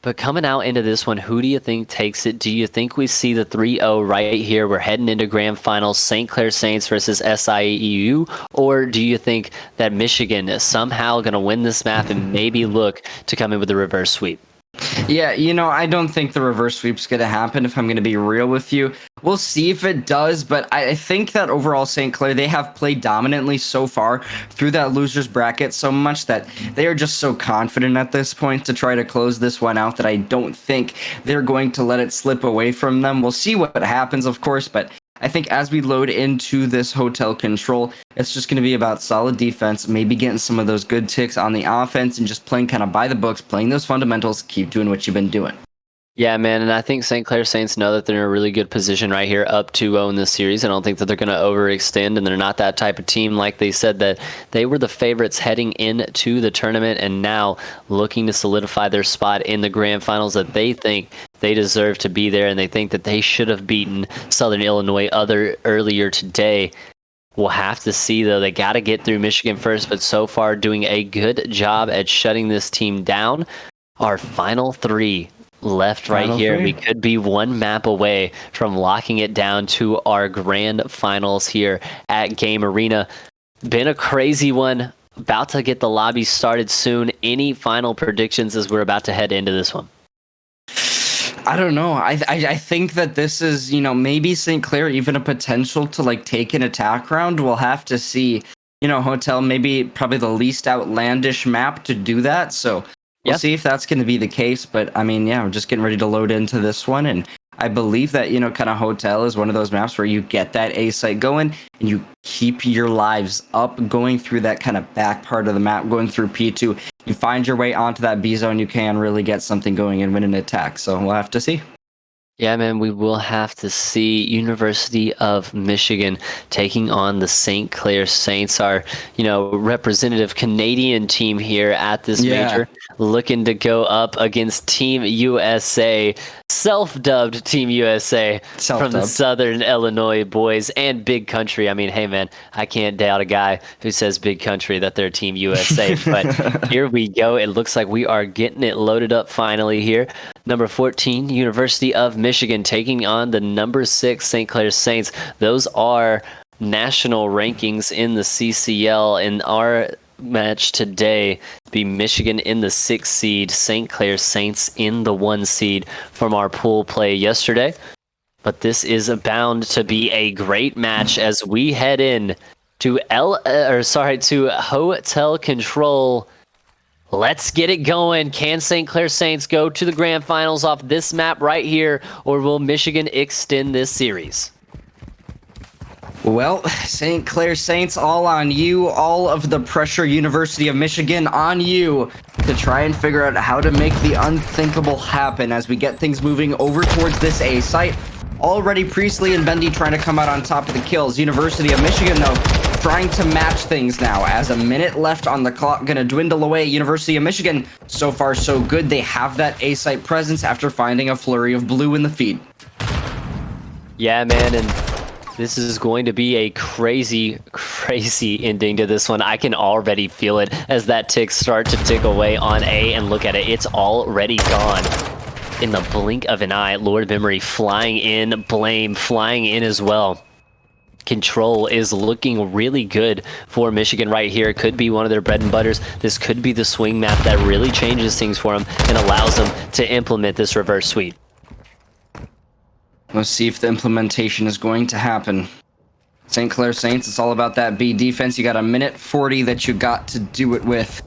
But coming out into this one, who do you think takes it? Do you think we see the 3-0 right here? We're heading into grand finals, St. Clair Saints versus SIEU, or do you think that Michigan is somehow going to win this map and maybe look to come in with a reverse sweep? Yeah, I don't think the reverse sweep's going to happen, if I'm going to be real with you. We'll see if it does, but I think that overall St. Clair, they have played dominantly so far through that loser's bracket so much that they are just so confident at this point to try to close this one out that I don't think they're going to let it slip away from them. We'll see what happens, of course, but I think as we load into this Hotel Control, it's just going to be about solid defense, maybe getting some of those good ticks on the offense and just playing kind of by the books, playing those fundamentals, keep doing what you've been doing. Yeah, man, and I think St. Clair Saints know that they're in a really good position right here, up 2-0 in this series. I don't think that they're going to overextend, and they're not that type of team. Like they said, that they were the favorites heading into the tournament, and now looking to solidify their spot in the grand finals, that they think they deserve to be there, and they think that they should have beaten Southern Illinois earlier today. We'll have to see, though. They got to get through Michigan first, but so far doing a good job at shutting this team down. Our final three left right here. We could be one map away from locking it down to our grand finals here at Game Arena. Been a crazy one. About to get the lobby started soon. Any final predictions as we're about to head into this one? I don't know. I think that this is, maybe St. Clair even a potential to like take an attack round. We'll have to see. Hotel maybe probably the least outlandish map to do that. So we'll see if that's going to be the case. But I mean, yeah, we're just getting ready to load into this one, and I believe that kind of Hotel is one of those maps where you get that A site going and you keep your lives up going through that kind of back part of the map, going through P2. You find your way onto that B zone, you can really get something going and win an attack. So we'll have to see. Yeah, man, we will have to see. University of Michigan taking on the St. Clair Saints, our, representative Canadian team here at this major, looking to go up against Team USA, self-dubbed Team USA from the Southern Illinois boys and Big Country. I mean, hey, man, I can't doubt a guy who says Big Country that they're Team USA. But here we go. It looks like we are getting it loaded up finally here. Number 14, University of Michigan taking on the number 6 St. Clair Saints. Those are national rankings in the CCL. In our match today, be Michigan in the 6th seed, St. Clair Saints in the 1 seed from our pool play yesterday. But this is bound to be a great match as we head in to Hotel Control. Let's get it going. Can St. Clair Saints go to the grand finals off this map right here, or will Michigan extend this series? Well, St. Clair Saints, all on you. All of the pressure, University of Michigan, on you to try and figure out how to make the unthinkable happen as we get things moving over towards this A site. Already Priestley and Bendy trying to come out on top of the kills. University of Michigan, though, trying to match things now as a minute left on the clock, gonna dwindle away. University of Michigan, so far so good. They have that A site presence after finding a flurry of blue in the feed. Yeah, man, and this is going to be a crazy, crazy ending to this one. I can already feel it as that ticks start to tick away on A, and look at it, it's already gone. In the blink of an eye, Lord Memory flying in, Blame flying in as well. Control is looking really good for Michigan right here. It could be one of their bread and butters. This could be the swing map that really changes things for them and allows them to implement this reverse sweep. Let's see if the implementation is going to happen. St. Clair Saints, it's all about that B defense. You got a minute 40 that you got to do it with.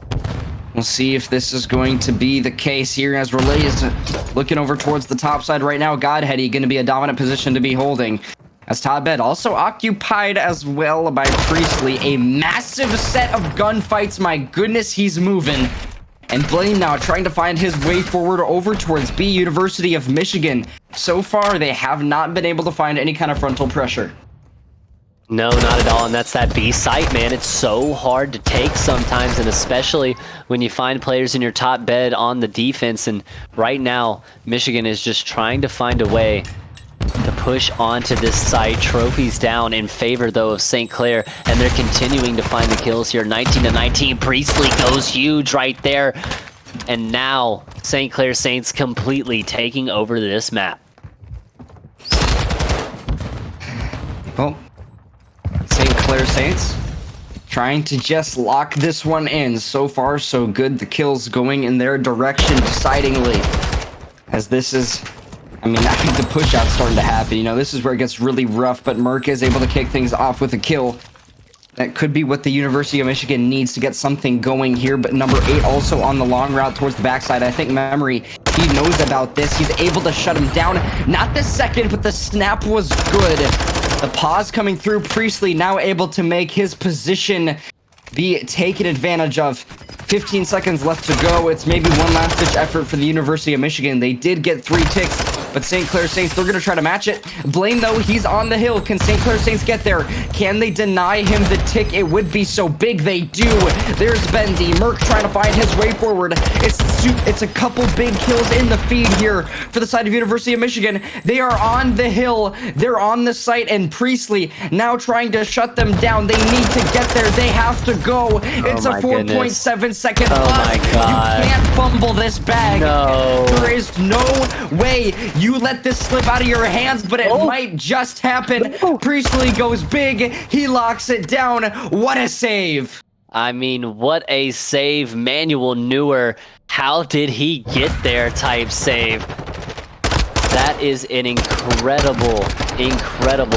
We'll see if this is going to be the case here as Relay is looking over towards the top side right now. Godheady going to be a dominant position to be holding. As Todd Bed also occupied as well by Priestley. A massive set of gunfights. My goodness, he's moving. And Blame now trying to find his way forward over towards B, University of Michigan. So far, they have not been able to find any kind of frontal pressure. No, not at all, and that's that B site, man. It's so hard to take sometimes, and especially when you find players in your top bed on the defense. And right now, Michigan is just trying to find a way to push onto this site. Trophies down in favor, though, of St. Clair, and they're continuing to find the kills here. 19-19, Priestley goes huge right there. And now, St. Clair Saints completely taking over this map. Well, St. Clair Saints trying to just lock this one in. So far, so good. The kills going in their direction decidingly. As this is, I think the push out's starting to happen. This is where it gets really rough, but Merck is able to kick things off with a kill. That could be what the University of Michigan needs to get something going here, but number 8 also on the long route towards the backside. I think Memory, he knows about this. He's able to shut him down. Not the second, but the snap was good. The pause coming through. Priestley now able to make his position be taken advantage of. 15 seconds left to go. It's maybe one last ditch effort for the University of Michigan. They did get 3 ticks but St. Clair Saints, they're going to try to match it. Blame, though, he's on the hill. Can St. Clair Saints get there? Can they deny him the tick? It would be so big. They do. There's Bendy. Merc trying to find his way forward. It's a couple big kills in the feed here for the side of University of Michigan. They are on the hill. They're on the site, and Priestley now trying to shut them down. They need to get there. They have to go. It's a 4.7 second Oh loss. my God. You can't fumble this bag. No. There is no way you let this slip out of your hands, but it might just happen. Priestley goes big. He locks it down. What a save. I mean, what a save. Manuel Neuer. How did he get there type save? That is an incredible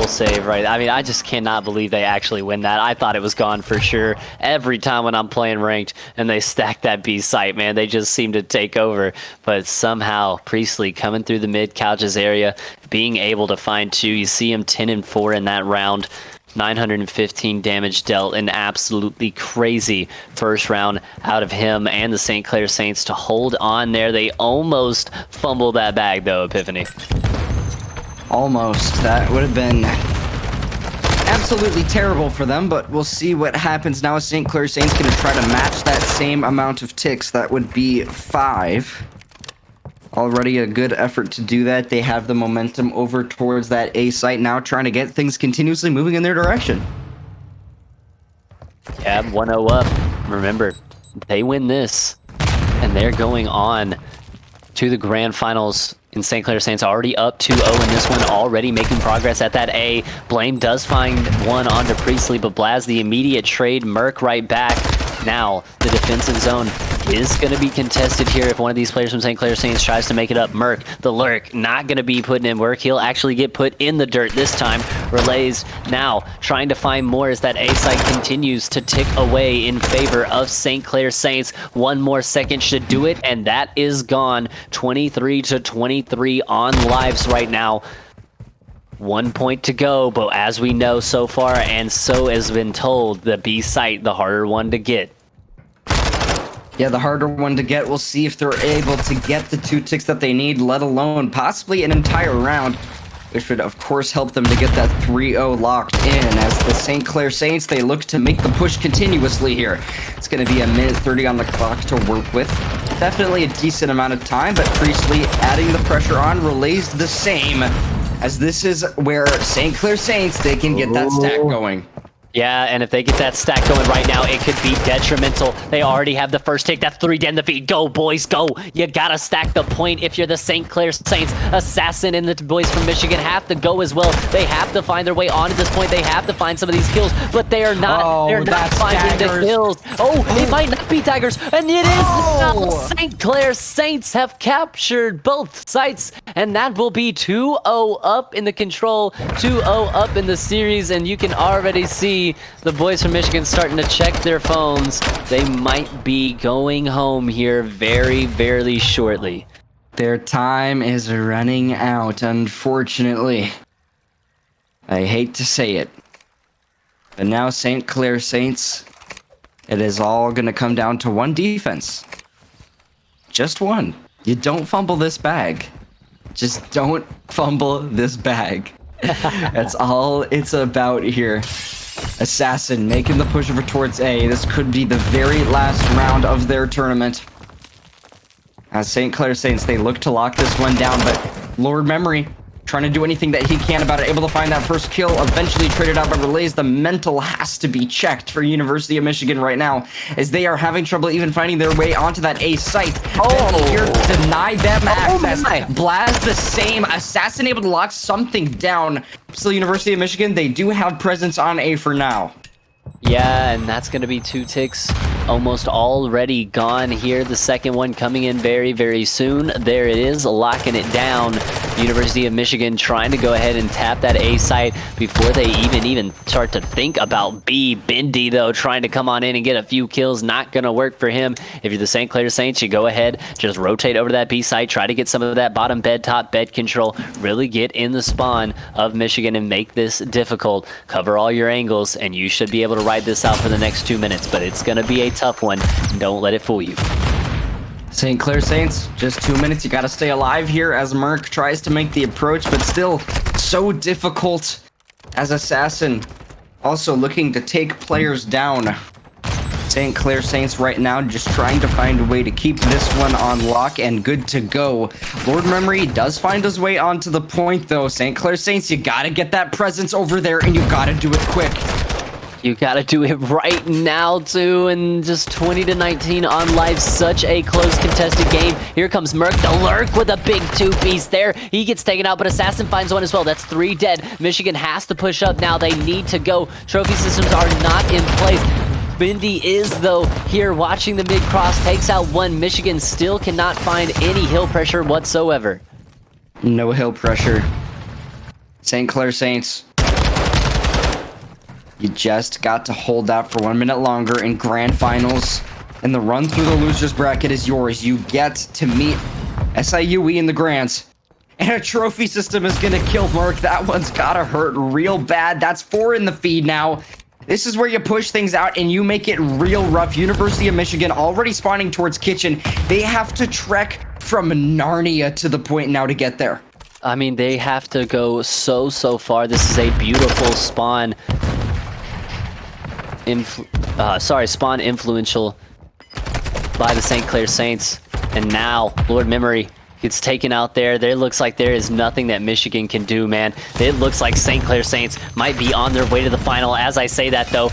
save, right? I mean, I just cannot believe they actually win that. I thought it was gone for sure. Every time when I'm playing ranked and they stack that B site, man, they just seem to take over. But somehow, Priestley coming through the mid couches area, being able to find two. You see him 10-4 in that round. 915 damage dealt, an absolutely crazy first round out of him and the St. Clair Saints to hold on there. They almost fumbled that bag though, Epiphany. Almost. That would have been absolutely terrible for them, but we'll see what happens now. St. Clair Saints going to try to match that same amount of ticks. That would be 5. Already a good effort to do that. They have the momentum over towards that A site now, trying to get things continuously moving in their direction. Yeah, 1-0 up. Remember, they win this, and they're going on to the grand finals. In St. Clair Saints already up 2-0 in this one, already making progress at that A. Blame does find one onto Priestley, but Blaz the immediate trade. Merc right back. Now, the defensive zone is going to be contested here if one of these players from St. Clair Saints tries to make it up. Merc, the lurk, not going to be putting in work. He'll actually get put in the dirt this time. Relays now trying to find more as that A site continues to tick away in favor of St. Clair Saints. One more second should do it, and that is gone. 23-23 on lives right now. 1 point to go, but as we know so far, and so has been told, the B site, the harder one to get. Yeah, the harder one to get. We'll see if they're able to get the 2 ticks that they need, let alone possibly an entire round, which would, of course, help them to get that 3-0 locked in. As the St. Clair Saints, they look to make the push continuously here. It's going to be a minute 30 on the clock to work with. Definitely a decent amount of time, but Priestley adding the pressure on. Relays the same, as this is where St. Clair Saints, they can get that stack going. Yeah, and if they get that stack going right now, it could be detrimental. They already have the first take. That's 3 down the feed. Go, boys, go. You gotta stack the point if you're the St. Clair Saints. Assassin and the boys from Michigan have to go as well. They have to find their way on at this point. They have to find some of these kills, but they are not. They're not finding the kills. It might not be Tigers, and it is now. St. Clair Saints have captured both sites, and that will be 2-0 up in the control, 2-0 up in the series, and you can already see the boys from Michigan starting to check their phones. They might be going home here very, very shortly. Their time is running out, unfortunately. I hate to say it. But now St. Clair Saints, it is all going to come down to one defense. Just one. You don't fumble this bag. Just don't fumble this bag. That's all it's about here. Assassin making the push over towards A. This could be the very last round of their tournament. As St. Clair Saints, they look to lock this one down, but Lord Memory trying to do anything that he can about it, able to find that first kill, eventually traded out by Relays. The mental has to be checked for University of Michigan right now, as they are having trouble even finding their way onto that A site. Here to deny them access. Blaz the same. Assassin able to lock something down. Still, University of Michigan, they do have presence on A for now. Yeah, and that's going to be 2 ticks almost already gone here. The second one coming in very, very soon. There it is, locking it down. University of Michigan trying to go ahead and tap that A site before they even start to think about B. Bendy, though, trying to come on in and get a few kills. Not going to work for him. If you're the St. Clair Saints, you go ahead, just rotate over to that B site, try to get some of that bottom bed, top bed control, really get in the spawn of Michigan and make this difficult. Cover all your angles, and you should be able to ride this out for the next 2 minutes, but it's going to be a tough one. Don't let it fool you. St. Clair Saints, just 2 minutes. You got to stay alive here as Merc tries to make the approach, but still so difficult as Assassin also looking to take players down. St. Clair Saints right now just trying to find a way to keep this one on lock and good to go. Lord Memory does find his way onto the point though. St. Clair Saints, you got to get that presence over there and you got to do it quick. You gotta do it right now, too, and just 20-19 on life. Such a close contested game. Here comes Merc, the Lurk with a big two-piece there. He gets taken out, but Assassin finds one as well. That's 3 dead. Michigan has to push up now. They need to go. Trophy systems are not in place. Bindi is, though, here watching the mid-cross. Takes out one. Michigan still cannot find any hill pressure whatsoever. No hill pressure. St. Clair Saints. You just got to hold out for 1 minute longer in grand finals, and the run through the losers bracket is yours. You get to meet SIUE in the grands, and a trophy system is gonna kill Merc. That one's gotta hurt real bad. That's 4 in the feed now. This is where you push things out and you make it real rough. University of Michigan already spawning towards kitchen. They have to trek from Narnia to the point now to get there. I mean, they have to go so far. This is a beautiful spawn. Spawn influential by the St. Clair Saints. And now, Lord Memory gets taken out there. There looks like there is nothing that Michigan can do, man. It looks like St. Clair Saints might be on their way to the final. As I say that, though,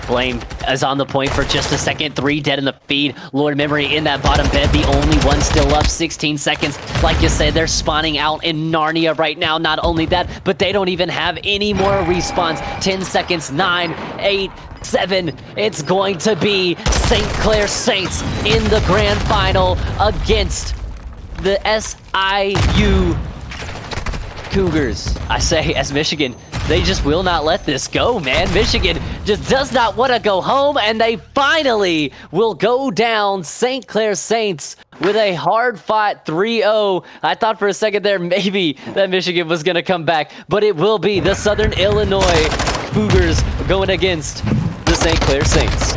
Blame is on the point for just a second. 3 dead in the feed. Lord Memory in that bottom bed. The only one still up. 16 seconds. Like you said, they're spawning out in Narnia right now. Not only that, but they don't even have any more respawns. 10 seconds. 9, 8, 7. It's going to be St. Clair Saints in the grand final against the SIU Cougars. I say, as Michigan, they just will not let this go, man. Michigan just does not want to go home, and they finally will go down St. Clair Saints with a hard-fought 3-0. I thought for a second there maybe that Michigan was going to come back, but it will be the Southern Illinois Cougars going against the St. Clair Saints.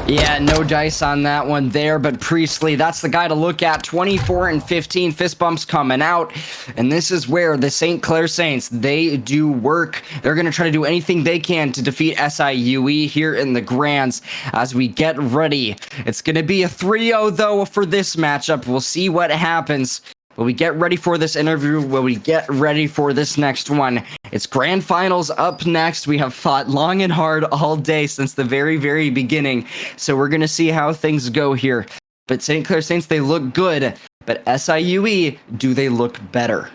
Yeah, no dice on that one there, but Priestley, that's the guy to look at. 24 and 15, fist bumps coming out, and this is where the St. Clair Saints, they do work. They're going to try to do anything they can to defeat SIUE here in the Grands as we get ready. It's going to be a 3-0, though, for this matchup. We'll see what happens. Will we get ready for this interview? Will we get ready for this next one? It's grand finals up next. We have fought long and hard all day since the very, very beginning. So we're going to see how things go here. But St. Clair Saints, they look good. But SIUE, do they look better?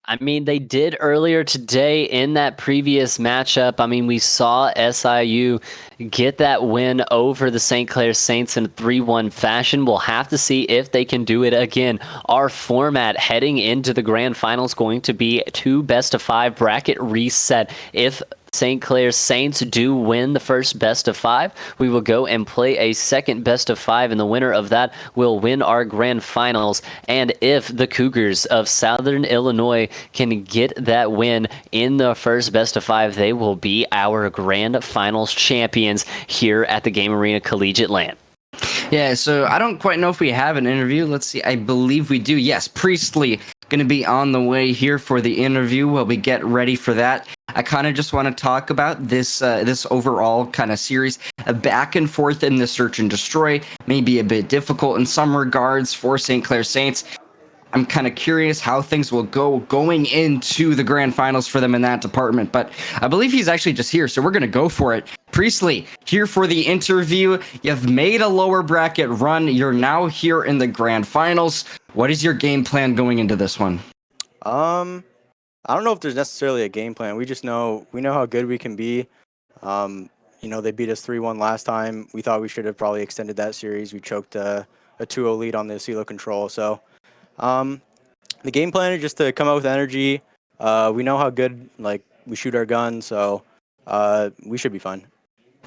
I mean, they did earlier today in that previous matchup. I mean, we saw SIU get that win over the St. Clair Saints in a 3-1 fashion. We'll have to see if they can do it again. Our format heading into the grand finals going to be 2 best-of-5 bracket reset. If St. Clair Saints do win the first best of 5, we will go and play a second best of 5, and the winner of that will win our grand finals. And if the Cougars of Southern Illinois can get that win in the first best of 5, they will be our grand finals champions here at the Game Arena Collegiate LAN. Yeah, so I don't quite know if we have an interview. Let's see. I believe we do. Yes, Priestley going to be on the way here for the interview while we get ready for that. I kind of just want to talk about this overall kind of series. A back and forth in the search and destroy may be a bit difficult in some regards for St. Clair Saints. I'm kind of curious how things will go going into the grand finals for them in that department. But I believe he's actually just here, so we're going to go for it. Priestley, here for the interview. You've made a lower bracket run. You're now here in the grand finals. What is your game plan going into this one? I don't know if there's necessarily a game plan. We know how good we can be. They beat us 3-1 last time. We thought we should have probably extended that series. We choked a 2-0 lead on the Silo control. So the game plan is just to come out with energy. We know how good we shoot our gun, so we should be fine.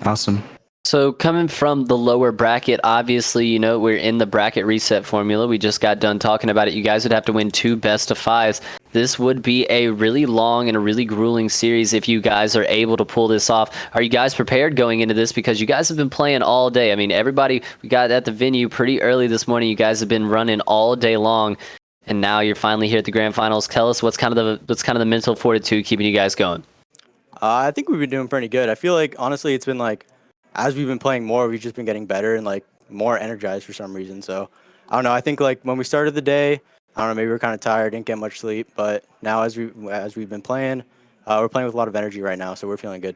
Awesome. So coming from the lower bracket, obviously, we're in the bracket reset formula. We just got done talking about it. You guys would have to win 2 best of 5s this would be a really long and a really grueling series if you guys are able to pull this off. Are you guys prepared going into this? Because you guys have been playing all day. I mean, everybody, we got at the venue pretty early this morning. You guys have been running all day long, and now you're finally here at the grand finals. Tell us what's kind of the mental fortitude keeping you guys going. I think we've been doing pretty good. I feel like honestly, it's been like as we've been playing more, we've just been getting better and like more energized for some reason. So I don't know. I think like when we started the day, I don't know, maybe we were kind of tired, didn't get much sleep. But now as we've been playing, we're playing with a lot of energy right now, so we're feeling good.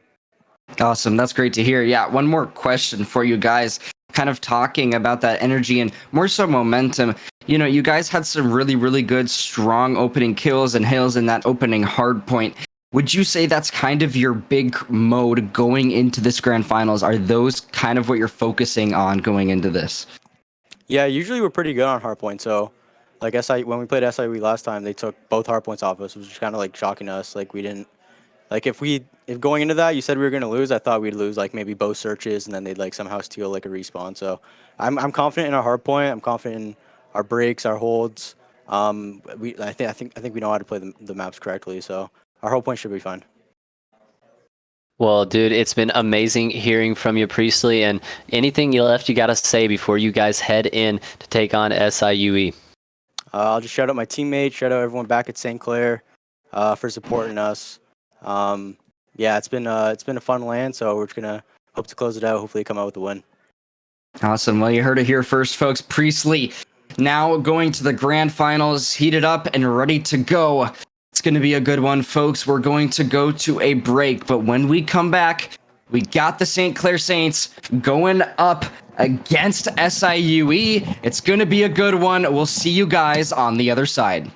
Awesome. That's great to hear. Yeah, one more question for you guys, kind of talking about that energy and more so momentum. You know, you guys had some really, really good, strong opening kills and hails in that opening hard point. Would you say that's kind of your big mode going into this grand finals? Are those kind of what you're focusing on going into this? Yeah, usually we're pretty good on hardpoint. So like when we played SIE last time, they took both hardpoints off us, which was kind of like shocking us. Like we didn't like if going into that you said we were gonna lose, I thought we'd lose like maybe both searches and then they'd like somehow steal like a respawn. So I'm confident in our hard point. I'm confident in our breaks, our holds. I think we know how to play the maps correctly. So our whole point should be fine. Well, dude, it's been amazing hearing from you, Priestley. And anything you gotta say before you guys head in to take on SIUE? I'll just shout out my teammates, shout out everyone back at St. Clair for supporting us. Yeah, it's been a fun LAN, so we're just gonna hope to close it out. Hopefully, come out with a win. Awesome. Well, you heard it here first, folks. Priestley now going to the grand finals, heated up and ready to go. It's going to be a good one, folks. We're going to go to a break, but when we come back, we got the St. Clair Saints going up against SIUE. It's going to be a good one. We'll see you guys on the other side.